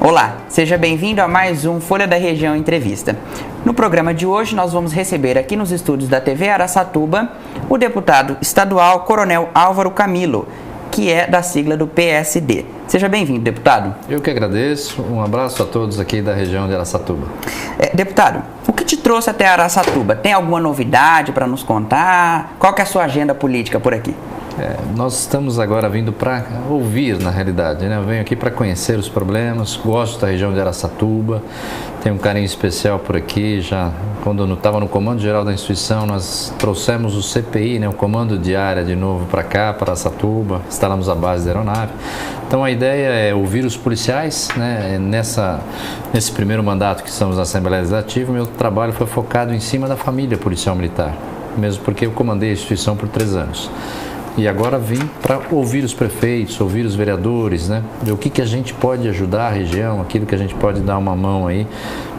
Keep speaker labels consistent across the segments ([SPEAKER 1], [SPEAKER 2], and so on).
[SPEAKER 1] Olá, seja bem-vindo a mais um Folha da Região Entrevista. No programa de hoje nós vamos receber aqui nos estúdios da TV Araçatuba o deputado estadual Coronel Álvaro Camilo, que é da sigla do PSD. Seja bem-vindo, deputado.
[SPEAKER 2] Eu que agradeço. Um abraço a todos aqui da região de Araçatuba.
[SPEAKER 1] Deputado, o que te trouxe até Araçatuba? Tem alguma novidade para nos contar? Qual que é a sua agenda política por aqui?
[SPEAKER 2] Nós estamos agora vindo para ouvir, na realidade, né? Eu venho aqui para conhecer os problemas, gosto da região de Araçatuba, tenho um carinho especial por aqui. Já quando eu estava no comando geral da instituição, nós trouxemos o CPI, né? O comando de área de novo para cá, para Araçatuba, instalamos a base da aeronave. Então a ideia é ouvir os policiais, né? Nesse primeiro mandato que estamos na Assembleia Legislativa, meu trabalho foi focado em cima da família policial militar, mesmo porque eu comandei a instituição por 3 anos. E agora vim para ouvir os prefeitos, ouvir os vereadores, né? Ver o que a gente pode ajudar a região, aquilo que a gente pode dar uma mão aí,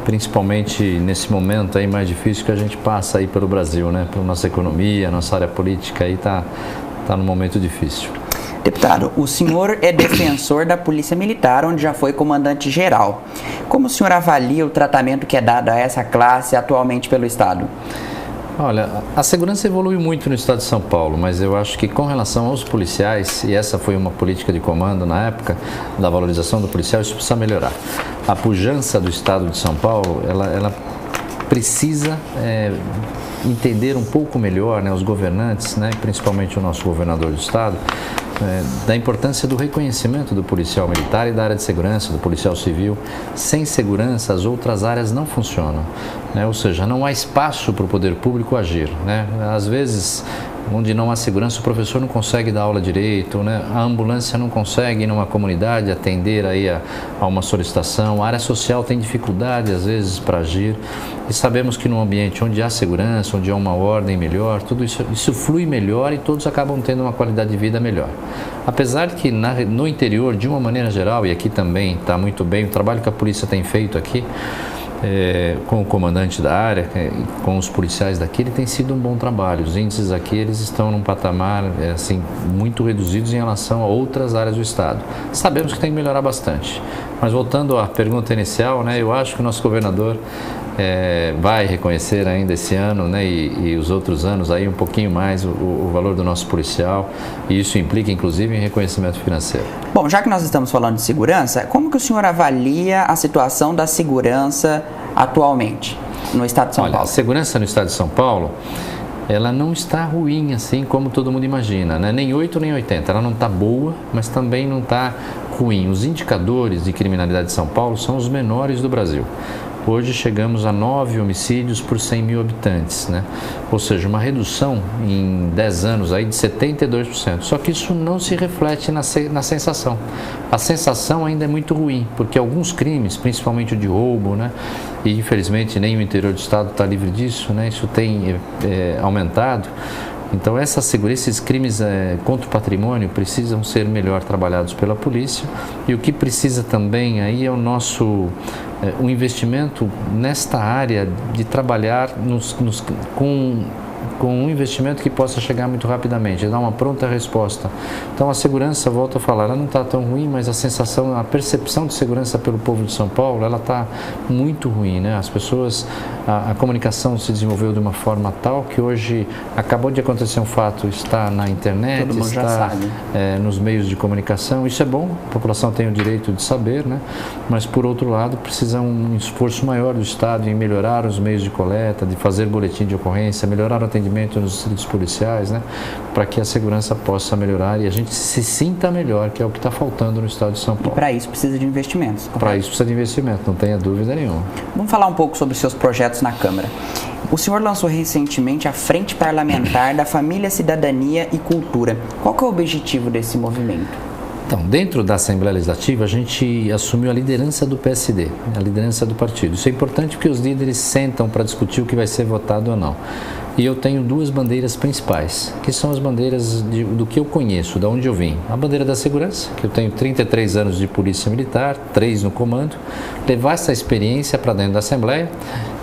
[SPEAKER 2] principalmente nesse momento aí mais difícil que a gente passa aí pelo Brasil, né? Pela nossa economia, nossa área política aí tá num momento difícil.
[SPEAKER 1] Deputado, o senhor é defensor da Polícia Militar, onde já foi comandante-geral. Como o senhor avalia o tratamento que é dado a essa classe atualmente pelo Estado?
[SPEAKER 2] Olha, a segurança evolui muito no estado de São Paulo, mas eu acho que com relação aos policiais, e essa foi uma política de comando na época da valorização do policial, isso precisa melhorar. A pujança do estado de São Paulo, ela precisa entender um pouco melhor, né, os governantes, né, principalmente o nosso governador do estado, da importância do reconhecimento do policial militar e da área de segurança, do policial civil. Sem segurança, as outras áreas não funcionam, né? Ou seja, não há espaço para o poder público agir, né? Às vezes, onde não há segurança, o professor não consegue dar aula direito, né? A ambulância não consegue, numa comunidade, atender aí a uma solicitação. A área social tem dificuldade, às vezes, para agir. E sabemos que num ambiente onde há segurança, onde há uma ordem melhor, tudo isso flui melhor e todos acabam tendo uma qualidade de vida melhor. Apesar de que no interior, de uma maneira geral, e aqui também está muito bem, o trabalho que a polícia tem feito aqui, com o comandante da área, com os policiais daqui, ele tem sido um bom trabalho. Os índices aqui, eles estão num patamar assim, muito reduzidos em relação a outras áreas do estado. Sabemos que tem que melhorar bastante. Mas voltando à pergunta inicial, né, eu acho que o nosso governador vai reconhecer ainda esse ano, né, e os outros anos aí um pouquinho mais o valor do nosso policial, e isso implica inclusive em reconhecimento financeiro.
[SPEAKER 1] Bom, já que nós estamos falando de segurança, como que o senhor avalia a situação da segurança atualmente no estado de São Paulo?
[SPEAKER 2] A segurança no estado de São Paulo, ela não está ruim assim como todo mundo imagina, né? Nem 8 nem 80, ela não está boa, mas também não está ruim. Os indicadores de criminalidade de São Paulo são os menores do Brasil. Hoje chegamos a 9 homicídios por 100 mil habitantes, né? Ou seja, uma redução em 10 anos aí de 72%. Só que isso não se reflete na sensação. A sensação ainda é muito ruim, porque alguns crimes, principalmente o de roubo, né? E infelizmente nem o interior do estado está livre disso, né? Isso tem aumentado. Então esses crimes contra o patrimônio precisam ser melhor trabalhados pela polícia, e o que precisa também aí é um investimento nesta área de trabalhar com um investimento que possa chegar muito rapidamente, dar uma pronta resposta. Então a segurança, volto a falar, ela não está tão ruim, mas a percepção de segurança pelo povo de São Paulo, ela está muito ruim, né? As pessoas, a comunicação se desenvolveu de uma forma tal que hoje acabou de acontecer um fato, está na internet, está nos meios de comunicação. Isso é bom, a população tem o direito de saber, né? Mas por outro lado precisa um esforço maior do Estado em melhorar os meios de coleta, de fazer boletim de ocorrência, melhorar o atendimento nos distritos policiais, né, para que a segurança possa melhorar e a gente se sinta melhor, que é o que está faltando no estado de São Paulo.
[SPEAKER 1] E para isso precisa de investimentos.
[SPEAKER 2] Para isso precisa de investimento, não tenha dúvida nenhuma.
[SPEAKER 1] Vamos falar um pouco sobre os seus projetos na Câmara. O senhor lançou recentemente a Frente Parlamentar da Família, Cidadania e Cultura. Qual que é o objetivo desse movimento?
[SPEAKER 2] Então, dentro da Assembleia Legislativa, a gente assumiu a liderança do PSD, a liderança do partido. Isso é importante porque os líderes sentam para discutir o que vai ser votado ou não. E eu tenho duas bandeiras principais, que são as bandeiras do que eu conheço, de onde eu vim. A bandeira da segurança, que eu tenho 33 anos de polícia militar, 3 no comando, levar essa experiência para dentro da Assembleia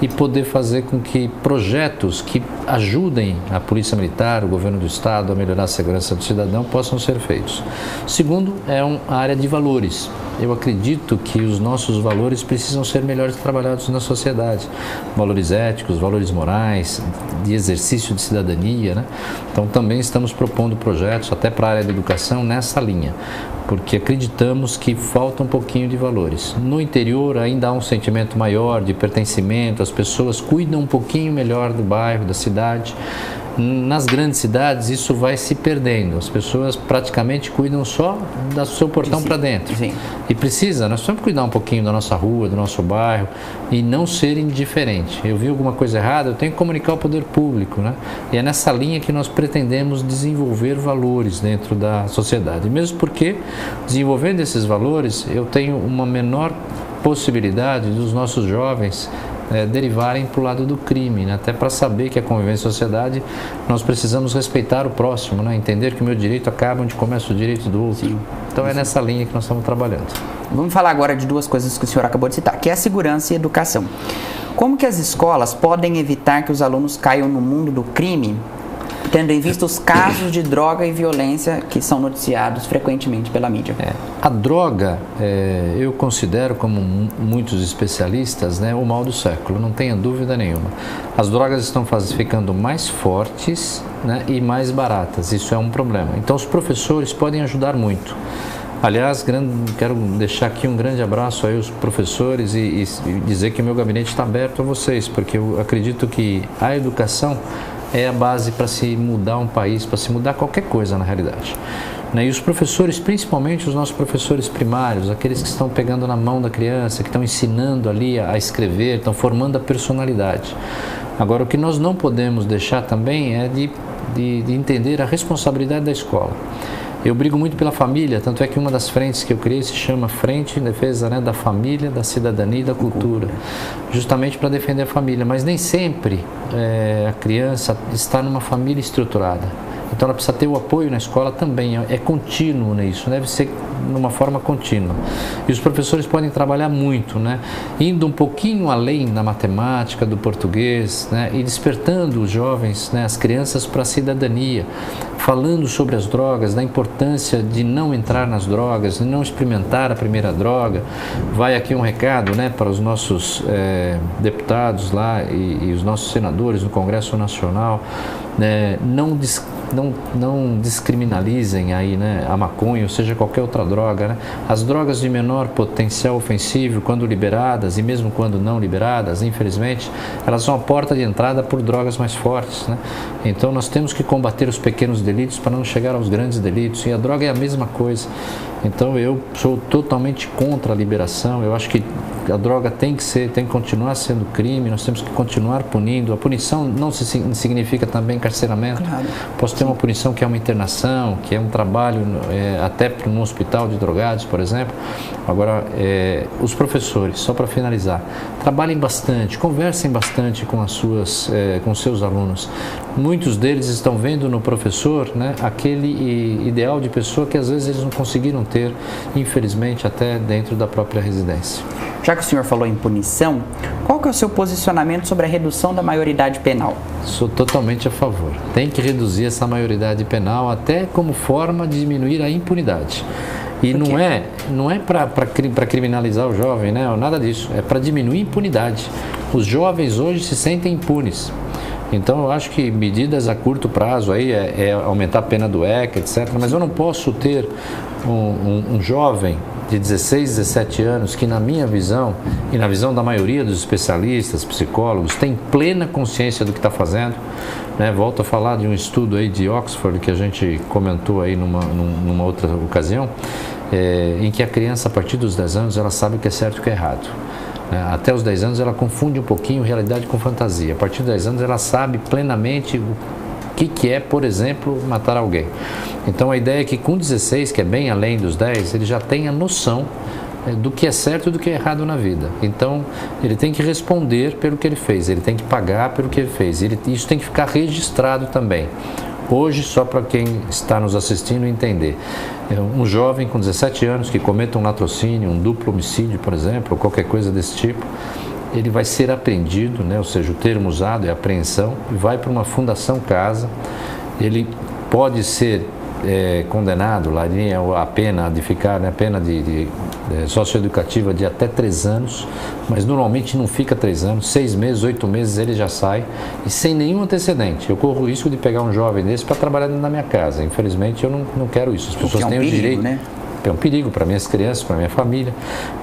[SPEAKER 2] e poder fazer com que projetos que ajudem a Polícia Militar, o governo do Estado a melhorar a segurança do cidadão possam ser feitos. Segundo, é a área de valores. Eu acredito que os nossos valores precisam ser melhores trabalhados na sociedade. Valores éticos, valores morais, de exercício de cidadania, né? Então também estamos propondo projetos até para a área da educação nessa linha, porque acreditamos que falta um pouquinho de valores. No interior ainda há um sentimento maior de pertencimento, as pessoas cuidam um pouquinho melhor do bairro, da cidade. Nas grandes cidades isso vai se perdendo, as pessoas praticamente cuidam só do seu portão para dentro.
[SPEAKER 1] Sim.
[SPEAKER 2] E precisa, nós precisamos cuidar um pouquinho da nossa rua, do nosso bairro e não ser indiferente. Eu vi alguma coisa errada, eu tenho que comunicar ao poder público, né? E é nessa linha que nós pretendemos desenvolver valores dentro da sociedade, mesmo porque desenvolvendo esses valores eu tenho uma menor possibilidade dos nossos jovens derivarem para o lado do crime, né? Até para saber que a convivência em sociedade nós precisamos respeitar o próximo, né? Entender que o meu direito acaba onde começa o direito do outro. Sim. Então é nessa linha que nós estamos trabalhando.
[SPEAKER 1] Vamos falar agora de duas coisas que o senhor acabou de citar, que é a segurança e a educação. Como que as escolas podem evitar que os alunos caiam no mundo do crime, tendo em vista os casos de droga e violência que são noticiados frequentemente pela mídia?
[SPEAKER 2] A droga, eu considero, como muitos especialistas, né, o mal do século, não tenha dúvida nenhuma. As drogas estão ficando mais fortes, né, e mais baratas, isso é um problema. Então os professores podem ajudar muito. Aliás, quero deixar aqui um grande abraço aí aos professores e dizer que o meu gabinete está aberto a vocês, porque eu acredito que a educação é a base para se mudar um país, para se mudar qualquer coisa na realidade. E os professores, principalmente os nossos professores primários, aqueles que estão pegando na mão da criança, que estão ensinando ali a escrever, estão formando a personalidade. Agora, o que nós não podemos deixar também é de entender a responsabilidade da escola. Eu brigo muito pela família, tanto é que uma das frentes que eu criei se chama Frente em Defesa, né, da Família, da Cidadania e da Cultura, justamente para defender a família, mas nem sempre a criança está numa família estruturada. Então ela precisa ter o apoio na escola também, é contínuo nisso, deve ser de uma forma contínua. E os professores podem trabalhar muito, né, indo um pouquinho além da matemática, do português, né, e despertando os jovens, né, as crianças para a cidadania, falando sobre as drogas, da importância de não entrar nas drogas, de não experimentar a primeira droga. Vai aqui um recado, né, para os nossos deputados lá e os nossos senadores no Congresso Nacional, né, não descriminalizem aí, né, a maconha, ou seja, qualquer outra droga, né? As drogas de menor potencial ofensivo, quando liberadas e mesmo quando não liberadas, infelizmente, elas são a porta de entrada por drogas mais fortes, né? Então nós temos que combater os pequenos delitos para não chegar aos grandes delitos, e a droga é a mesma coisa. Então eu sou totalmente contra a liberação. Eu acho que a droga tem que continuar sendo crime, nós temos que continuar punindo. A punição não significa também encarceramento. Claro. Posso ter uma punição que é uma internação, que é um trabalho até num hospital de drogados, por exemplo. Agora, os professores, só para finalizar, trabalhem bastante, conversem bastante com com seus alunos. Muitos deles estão vendo no professor, né, aquele ideal de pessoa que às vezes eles não conseguiram ter, infelizmente, até dentro da própria residência.
[SPEAKER 1] Já que o senhor falou em punição, qual que é o seu posicionamento sobre a redução da maioridade penal?
[SPEAKER 2] Sou totalmente a favor. Tem que reduzir essa maioridade penal até como forma de diminuir a impunidade. E não é para criminalizar o jovem, né? Nada disso. É para diminuir a impunidade. Os jovens hoje se sentem impunes. Então eu acho que medidas a curto prazo aí é aumentar a pena do ECA, etc. Mas eu não posso ter um jovem de 16, 17 anos que, na minha visão e na visão da maioria dos especialistas, psicólogos, tem plena consciência do que está fazendo, né? Volto a falar de um estudo aí de Oxford que a gente comentou aí numa outra ocasião, em que a criança, a partir dos 10 anos, ela sabe o que é certo e o que é errado. Até os 10 anos ela confunde um pouquinho realidade com fantasia. A partir dos 10 anos ela sabe plenamente o que é, por exemplo, matar alguém. Então a ideia é que com 16, que é bem além dos 10, ele já tenha noção do que é certo e do que é errado na vida. Então, ele tem que responder pelo que ele fez, ele tem que pagar pelo que ele fez. Isso tem que ficar registrado também. Hoje, só para quem está nos assistindo entender, um jovem com 17 anos que cometa um latrocínio, um duplo homicídio, por exemplo, ou qualquer coisa desse tipo, ele vai ser apreendido, né? Ou seja, o termo usado é apreensão, e vai para uma fundação casa. Ele pode ser condenado, lá a pena de ficar, né, a pena de socioeducativa de até 3 anos, mas normalmente não fica 3 anos, 6 meses, 8 meses ele já sai, e sem nenhum antecedente. Eu corro o risco de pegar um jovem desse para trabalhar dentro da minha casa. Infelizmente eu não quero isso. As pessoas têm o direito, né? É um perigo para minhas crianças, para minha família.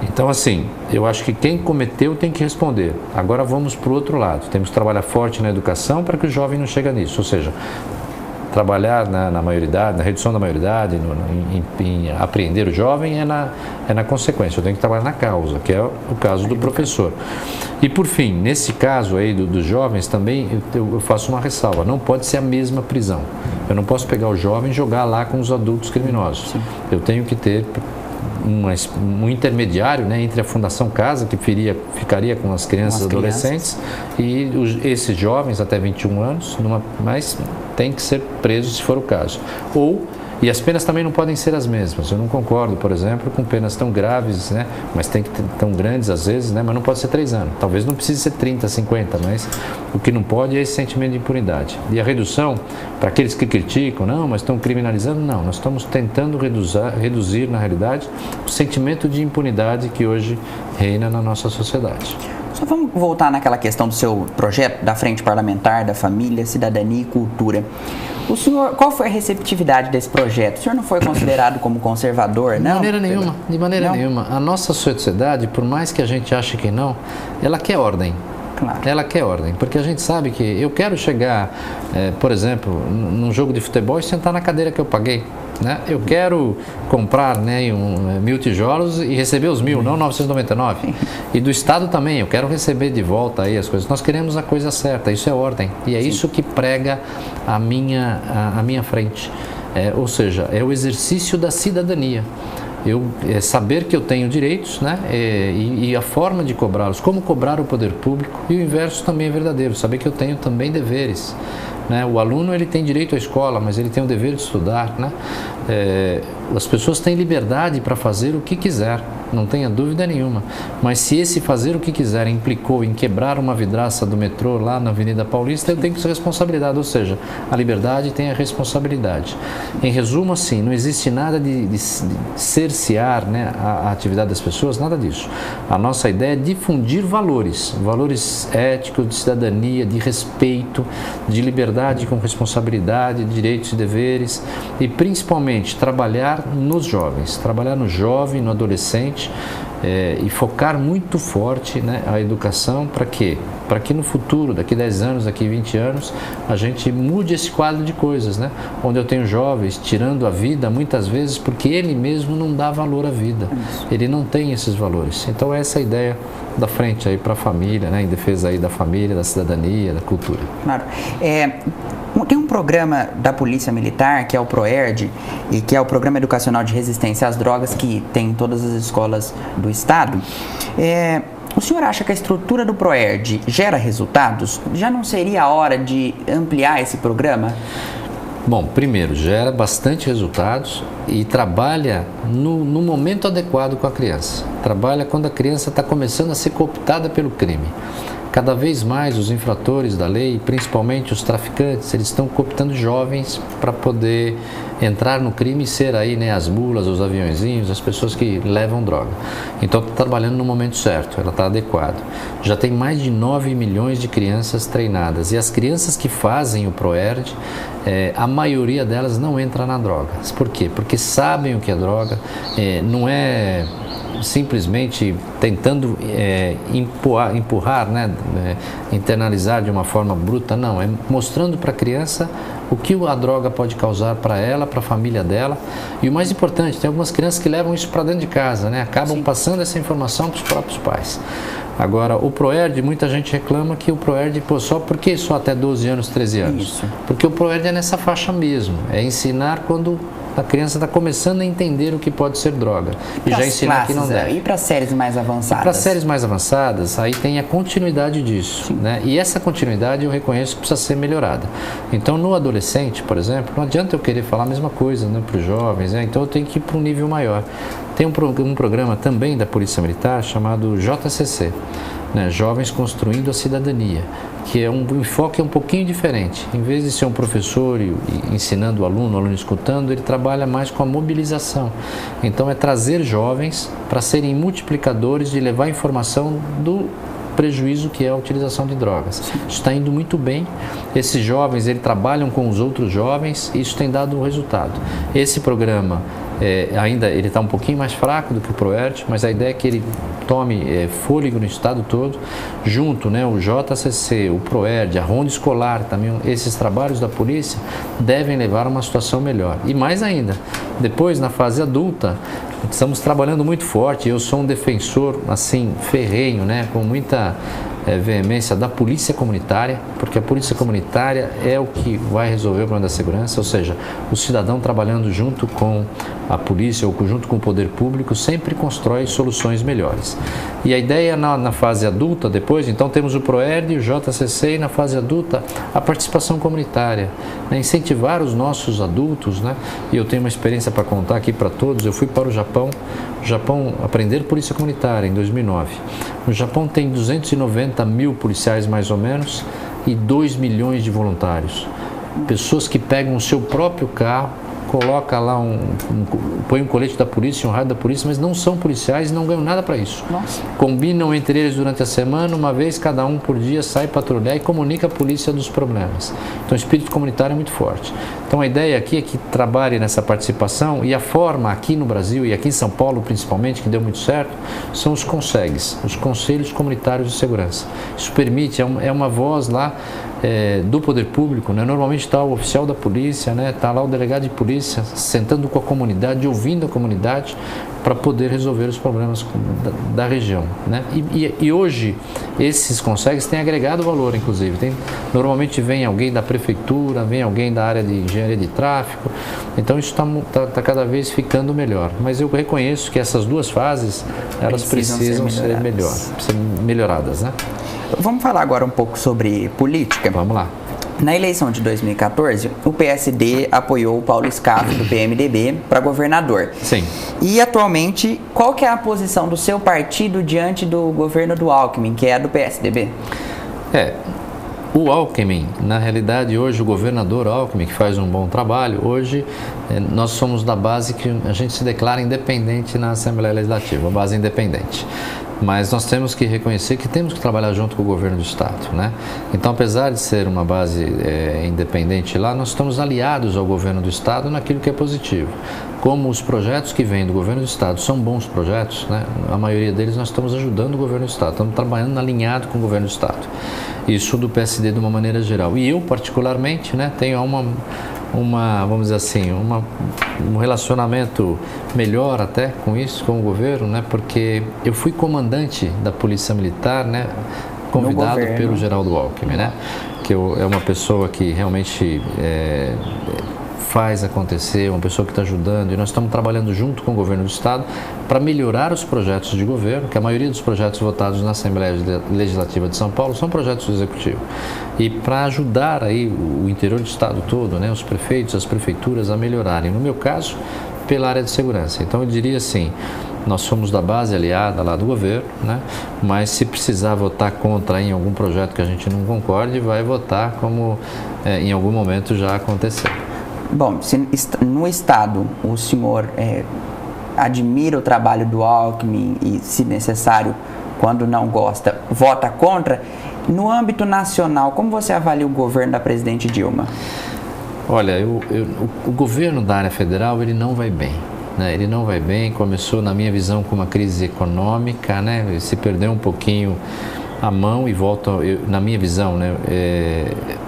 [SPEAKER 2] Então, assim, eu acho que quem cometeu tem que responder. Agora vamos para o outro lado. Temos que trabalhar forte na educação para que o jovem não chegue nisso. Ou seja, trabalhar na maioridade, na redução da maioridade, em apreender o jovem é na consequência. Eu tenho que trabalhar na causa, que é o caso do professor. E por fim, nesse caso aí dos jovens também, eu faço uma ressalva, não pode ser a mesma prisão. Eu não posso pegar o jovem e jogar lá com os adultos criminosos. Sim. Eu tenho que ter um intermediário, né, entre a Fundação Casa, que ficaria com as crianças e adolescentes, e esses jovens até 21 anos, mas tem que ser presos se for o caso. E as penas também não podem ser as mesmas. Eu não concordo, por exemplo, com penas tão graves, né, mas tem que ter tão grandes às vezes, né, mas não pode ser 3 anos. Talvez não precise ser 30, 50, mas o que não pode é esse sentimento de impunidade. E a redução, para aqueles que criticam, não, mas estão criminalizando, não. Nós estamos tentando reduzir, na realidade, o sentimento de impunidade que hoje reina na nossa sociedade.
[SPEAKER 1] Só vamos voltar naquela questão do seu projeto da Frente Parlamentar da Família, Cidadania e Cultura. O senhor, qual foi a receptividade desse projeto? O senhor não foi considerado como conservador, não?
[SPEAKER 2] De maneira nenhuma. A nossa sociedade, por mais que a gente ache que não, ela quer ordem. Claro. Ela quer ordem, porque a gente sabe que eu quero chegar, por exemplo, num jogo de futebol e sentar na cadeira que eu paguei. Né? Eu quero comprar, né, 1.000 tijolos e receber os 1.000, não 999. E do Estado também, eu quero receber de volta aí as coisas. Nós queremos a coisa certa, isso é ordem. E é isso que prega a minha frente. Ou seja, é o exercício da cidadania. Saber que eu tenho direitos, né, e a forma de cobrá-los, como cobrar o poder público, e o inverso também é verdadeiro, saber que eu tenho também deveres. Né? O aluno ele tem direito à escola, mas ele tem o dever de estudar. Né? As pessoas têm liberdade para fazer o que quiser, não tenha dúvida nenhuma. Mas se esse fazer o que quiser implicou em quebrar uma vidraça do metrô lá na Avenida Paulista, eu tenho que ter responsabilidade, ou seja, a liberdade tem a responsabilidade. Em resumo, assim, não existe nada de cercear, né, a atividade das pessoas, nada disso. A nossa ideia é difundir valores éticos, de cidadania, de respeito, de liberdade com responsabilidade, de direitos e deveres, e principalmente trabalhar nos jovens, trabalhar no jovem, no adolescente, e focar muito forte, né, a educação para quê? Para que no futuro, daqui 10 anos, daqui 20 anos, a gente mude esse quadro de coisas, né? Onde eu tenho jovens tirando a vida muitas vezes porque ele mesmo não dá valor à vida, ele não tem esses valores. Então essa é a ideia da frente aí para a família, né, em defesa aí da família, da cidadania, da cultura.
[SPEAKER 1] Claro. Tem um programa da Polícia Militar, que é o PROERD, e que é o Programa Educacional de Resistência às Drogas, que tem em todas as escolas do Estado. O senhor acha que a estrutura do PROERD gera resultados? Já não seria a hora de ampliar esse programa?
[SPEAKER 2] Bom, primeiro, gera bastante resultados e trabalha no momento adequado com a criança. Trabalha quando a criança está começando a ser cooptada pelo crime. Cada vez mais os infratores da lei, principalmente os traficantes, eles estão cooptando jovens para poder entrar no crime e ser aí, né, as mulas, os aviãozinhos, as pessoas que levam droga. Então está trabalhando no momento certo, ela está adequada. Já tem mais de 9 milhões de crianças treinadas, e as crianças que fazem o PROERD, a maioria delas não entra na droga. Por quê? Porque sabem o que é droga, não é simplesmente tentando empurrar, né, internalizar de uma forma bruta, não, é mostrando para a criança o que a droga pode causar para ela, para a família dela. E o mais importante, tem algumas crianças que levam isso para dentro de casa, né, acabam passando essa informação para os próprios pais. Agora, o PROERD, muita gente reclama que o PROERD, por que só até 12 anos, 13 anos? Isso. Porque o PROERD é nessa faixa mesmo, é ensinar quando a criança está começando a entender o que pode ser droga e já ensinar que não deve.
[SPEAKER 1] E para séries mais avançadas?
[SPEAKER 2] Para séries mais avançadas, aí tem a continuidade disso, né? E essa continuidade eu reconheço que precisa ser melhorada. Então, no adolescente, por exemplo, não adianta eu querer falar a mesma coisa, né, para os jovens, né? Então eu tenho que ir para um nível maior. Tem um programa também da Polícia Militar chamado JCC, né, Jovens Construindo a Cidadania, que é um enfoque um pouquinho diferente. Em vez de ser um professor e ensinando o aluno escutando, ele trabalha mais com a mobilização. Então é trazer jovens para serem multiplicadores de levar informação do prejuízo que é a utilização de drogas. Isso está indo muito bem. Esses jovens, eles trabalham com os outros jovens e isso tem dado um resultado. Esse programa ainda ele está um pouquinho mais fraco do que o ProERD, mas a ideia é que ele tome fôlego no estado todo, junto, né, o JCC, o ProERD, a Ronda Escolar, também esses trabalhos da polícia devem levar a uma situação melhor. E mais ainda, depois na fase adulta, estamos trabalhando muito forte. Eu sou um defensor assim ferrenho, né, com muita veemência da polícia comunitária, porque a polícia comunitária é o que vai resolver o problema da segurança, ou seja, o cidadão trabalhando junto com a polícia ou junto com o poder público sempre constrói soluções melhores. E a ideia na fase adulta, depois, então temos o ProERD e o JCC, e na fase adulta a participação comunitária, né, incentivar os nossos adultos, né, e eu tenho uma experiência para contar aqui para todos. Eu fui para o Japão aprender polícia comunitária em 2009. O Japão tem 290 mil policiais mais ou menos e 2 milhões de voluntários. Pessoas que pegam o seu próprio carro, coloca lá põe um colete da polícia, um rádio da polícia, mas não são policiais e não ganham nada para isso.
[SPEAKER 1] Nossa.
[SPEAKER 2] Combinam entre eles durante a semana, uma vez cada um por dia sai patrulhar e comunica a polícia dos problemas. Então o espírito comunitário é muito forte. Então a ideia aqui é que trabalhe nessa participação, e a forma aqui no Brasil e aqui em São Paulo principalmente, que deu muito certo, são os CONSEGs, os Conselhos Comunitários de Segurança. Isso permite, é uma voz lá do poder público, né? Normalmente está o oficial da polícia, né? Está lá o delegado de polícia sentando com a comunidade, ouvindo a comunidade para poder resolver os problemas da região, né? E hoje esses CONSEGs têm agregado valor, inclusive. Normalmente vem alguém da prefeitura, vem alguém da área de engenharia de tráfego, então isso está cada vez ficando melhor. Mas eu reconheço que essas duas fases, elas precisam ser melhoradas, né?
[SPEAKER 1] Vamos falar agora um pouco sobre política?
[SPEAKER 2] Vamos lá.
[SPEAKER 1] Na eleição de 2014, o PSD apoiou o Paulo Scaff, do PMDB, para governador.
[SPEAKER 2] Sim.
[SPEAKER 1] E atualmente, qual que é a posição do seu partido diante do governo do Alckmin, que é a do PSDB?
[SPEAKER 2] O Alckmin, na realidade, hoje o governador Alckmin, que faz um bom trabalho, hoje nós somos da base que a gente se declara independente na Assembleia Legislativa, a base independente. Mas nós temos que reconhecer que temos que trabalhar junto com o governo do Estado, né? Então, apesar de ser uma base independente lá, nós estamos aliados ao governo do Estado naquilo que é positivo. Como os projetos que vêm do governo do Estado são bons projetos, né? A maioria deles nós estamos ajudando o governo do Estado, estamos trabalhando alinhado com o governo do Estado. Isso do PSD de uma maneira geral. E eu, particularmente, né, tenho vamos dizer assim, um relacionamento melhor até com isso, com o governo, né? Porque eu fui comandante da Polícia Militar, né? Convidado pelo Geraldo Alckmin, né? Que é uma pessoa que realmente faz acontecer, uma pessoa que está ajudando, e nós estamos trabalhando junto com o governo do Estado para melhorar os projetos de governo, que a maioria dos projetos votados na Assembleia Legislativa de São Paulo são projetos do Executivo, e para ajudar aí o interior do Estado todo, né, os prefeitos, as prefeituras a melhorarem, no meu caso, pela área de segurança. Então eu diria assim, nós somos da base aliada lá do governo, né? Mas se precisar votar contra em algum projeto que a gente não concorde, vai votar como em algum momento já aconteceu.
[SPEAKER 1] Bom, se no Estado o senhor admira o trabalho do Alckmin e, se necessário, quando não gosta, vota contra, no âmbito nacional, como você avalia o governo da presidente Dilma?
[SPEAKER 2] Olha, o governo da área federal, ele não vai bem. Né? Ele não vai bem, começou, na minha visão, com uma crise econômica, né? Ele se perdeu um pouquinho a mão e volta, na minha visão, né,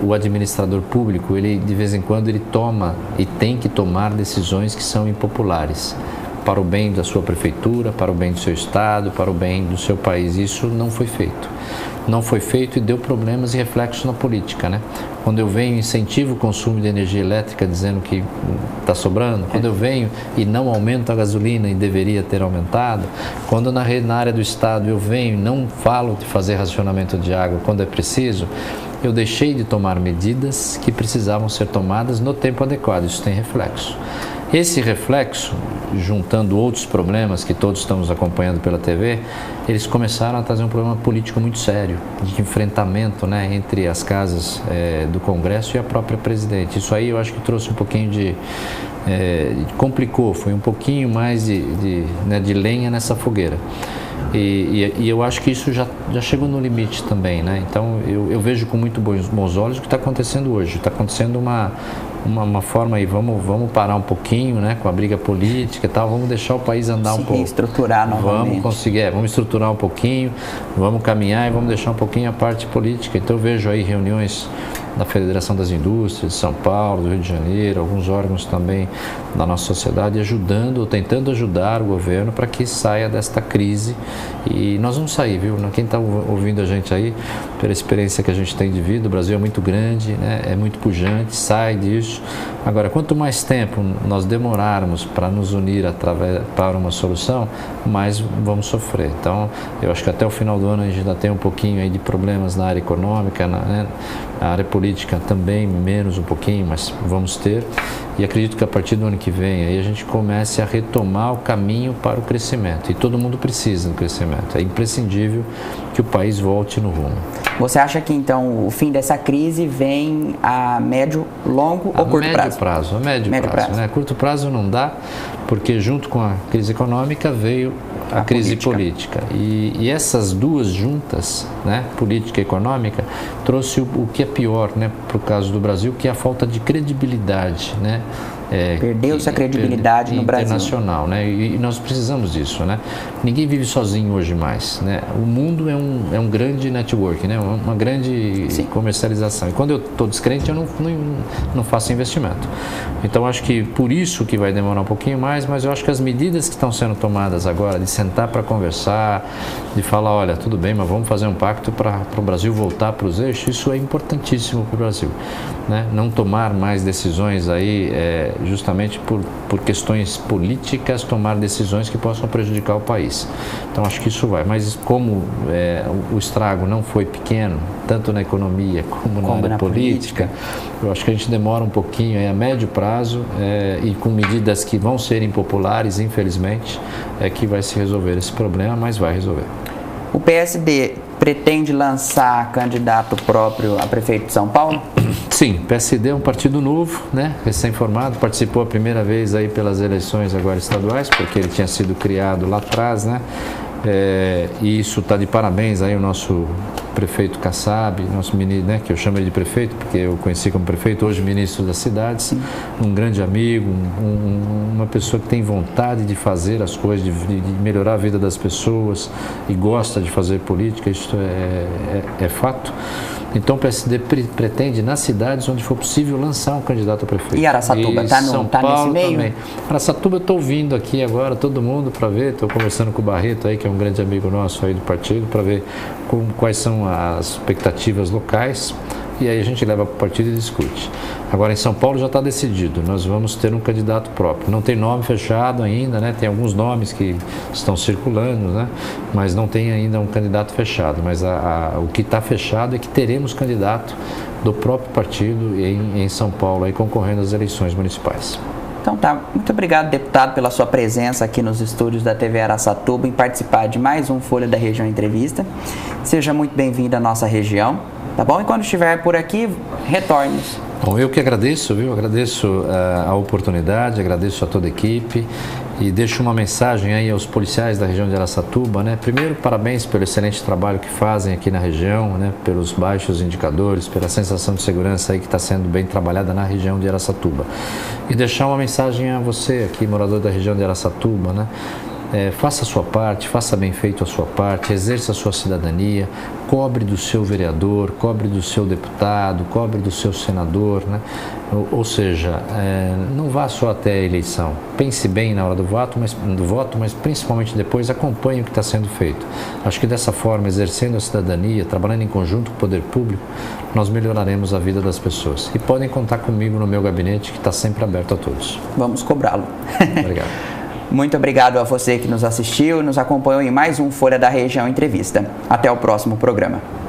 [SPEAKER 2] o administrador público, ele de vez em quando ele toma e tem que tomar decisões que são impopulares. para o bem da sua prefeitura, para o bem do seu estado, para o bem do seu país. Isso não foi feito. Não foi feito e deu problemas e reflexos na política, né? Quando eu venho e incentivo o consumo de energia elétrica dizendo que está sobrando, quando eu venho e não aumento a gasolina e deveria ter aumentado, quando na área do estado eu venho e não falo de fazer racionamento de água quando é preciso, eu deixei de tomar medidas que precisavam ser tomadas no tempo adequado. Isso tem reflexo. Esse reflexo, juntando outros problemas que todos estamos acompanhando pela TV, eles começaram a trazer um problema político muito sério, de enfrentamento, né, entre as casas do Congresso e a própria presidente. Isso aí eu acho que trouxe um pouquinho complicou, foi um pouquinho mais de lenha nessa fogueira. E eu acho que isso já chegou no limite também, né? Então eu vejo com muito bons olhos o que está acontecendo hoje. Está acontecendo uma forma aí, vamos parar um pouquinho, né, com a briga política e tal, vamos deixar o país andar um pouco.
[SPEAKER 1] Estruturar novamente.
[SPEAKER 2] Vamos conseguir, vamos estruturar um pouquinho, vamos caminhar e vamos deixar um pouquinho a parte política. Então eu vejo aí reuniões da Federação das Indústrias de São Paulo, do Rio de Janeiro, alguns órgãos também da nossa sociedade tentando ajudar o governo para que saia desta crise. E nós vamos sair, viu? Quem está ouvindo a gente aí, pela experiência que a gente tem de vida, o Brasil é muito grande, né? É muito pujante, sai disso. Agora, quanto mais tempo nós demorarmos para nos unir para uma solução, mais vamos sofrer. Então, eu acho que até o final do ano a gente ainda tem um pouquinho aí de problemas na área econômica, né? A área política também menos um pouquinho, mas vamos ter. E acredito que a partir do ano que vem aí a gente comece a retomar o caminho para o crescimento. E todo mundo precisa do crescimento. É imprescindível que o país volte no rumo.
[SPEAKER 1] Você acha que então o fim dessa crise vem a médio, longo ou curto prazo?
[SPEAKER 2] A médio prazo. Né? Curto prazo não dá, porque junto com a crise econômica veio a crise política. E essas duas juntas, né, política e econômica, trouxe o que é pior, né, para o caso do Brasil, que é a falta de credibilidade, né?
[SPEAKER 1] Perdeu-se a credibilidade no Brasil.
[SPEAKER 2] Internacional, né? E nós precisamos disso, né? Ninguém vive sozinho hoje mais, né? O mundo é um grande network, né? Uma grande comercialização. E quando eu estou descrente, eu não faço investimento. Então, acho que por isso que vai demorar um pouquinho mais, mas eu acho que as medidas que estão sendo tomadas agora, de sentar para conversar, de falar, olha, tudo bem, mas vamos fazer um pacto para o Brasil voltar para os eixos, isso é importantíssimo para o Brasil, né? Não tomar mais decisões aí, justamente por questões políticas, tomar decisões que possam prejudicar o país. Então acho que isso vai, mas como o estrago não foi pequeno, tanto na economia como na área política, eu acho que a gente demora um pouquinho a médio prazo e com medidas que vão ser impopulares, infelizmente, que vai se resolver esse problema, mas vai resolver.
[SPEAKER 1] O PSD pretende lançar candidato próprio a prefeito de São Paulo?
[SPEAKER 2] Sim, o PSD é um partido novo, né, recém-formado, participou a primeira vez aí pelas eleições agora estaduais, porque ele tinha sido criado lá atrás, né, e isso está de parabéns aí o nosso prefeito Kassab, nosso ministro, né, que eu chamo ele de prefeito, porque eu conheci como prefeito, hoje ministro das cidades, um grande amigo, uma pessoa que tem vontade de fazer as coisas, de melhorar a vida das pessoas e gosta de fazer política, isso é fato. Então o PSD pretende, nas cidades onde for possível, lançar um candidato a prefeito.
[SPEAKER 1] E Araçatuba está nesse meio? Também.
[SPEAKER 2] Araçatuba eu estou ouvindo aqui agora todo mundo para ver, estou conversando com o Barreto aí, que é um grande amigo nosso aí do partido, para ver quais são as expectativas locais. E aí a gente leva para o partido e discute. Agora em São Paulo já está decidido, nós vamos ter um candidato próprio. Não tem nome fechado ainda, né? Tem alguns nomes que estão circulando, né? Mas não tem ainda um candidato fechado. Mas o que está fechado é que teremos candidato do próprio partido em São Paulo, aí, concorrendo às eleições municipais.
[SPEAKER 1] Então tá, muito obrigado, deputado, pela sua presença aqui nos estúdios da TV Araçatuba em participar de mais um Folha da Região Entrevista. Seja muito bem-vindo à nossa região, tá bom? E quando estiver por aqui, retorne.
[SPEAKER 2] Bom, eu que agradeço, viu? Agradeço a oportunidade, agradeço a toda a equipe e deixo uma mensagem aí aos policiais da região de Araçatuba, né? Primeiro, parabéns pelo excelente trabalho que fazem aqui na região, né? Pelos baixos indicadores, pela sensação de segurança aí que está sendo bem trabalhada na região de Araçatuba. E deixar uma mensagem a você aqui, morador da região de Araçatuba, né? faça a sua parte, faça bem feito a sua parte, exerça a sua cidadania, cobre do seu vereador, cobre do seu deputado, cobre do seu senador, né? Ou seja, não vá só até a eleição. Pense bem na hora do voto, mas principalmente depois acompanhe o que está sendo feito. Acho que dessa forma, exercendo a cidadania, trabalhando em conjunto com o poder público, nós melhoraremos a vida das pessoas. E podem contar comigo no meu gabinete, que está sempre aberto a todos.
[SPEAKER 1] Vamos cobrá-lo.
[SPEAKER 2] Obrigado.
[SPEAKER 1] Muito obrigado a você que nos assistiu e nos acompanhou em mais um Folha da Região Entrevista. Até o próximo programa.